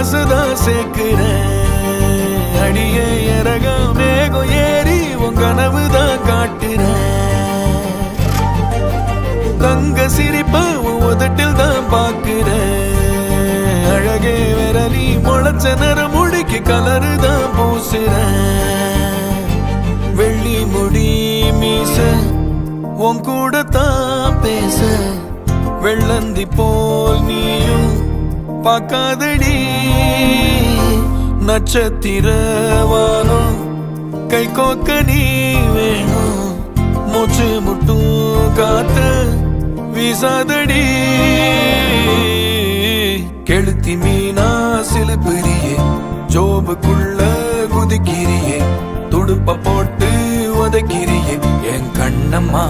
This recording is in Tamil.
மனசுதான் சேர்க்கிறேன். அடியே இறகா மேகம் ஏறி உன் கனவுதான் காட்டுறேன். தங்க சிரிப்பா உன் உதட்டில் தான் பாக்குறேன். அழகே விரலி முளைச்ச நிற முடிக்கு கலருதான் பூசுறேன். வெள்ளி முடி மீச உன் கூட தான் பேச வெள்ளந்தி போல் நீயும் பார்க்காதடி. நட்சத்திரவானம் கை கோக்க நீ வேணும். மூச்சு முட்டும் காத்த வீசாதடி. கெளுத்தி மீனா சிலுப்பிரியே ஜோபுக்குள்ள குதிக்கிறியே. துடுப்ப போட்டு உதைக்கிறியே என் கண்ணம்மா.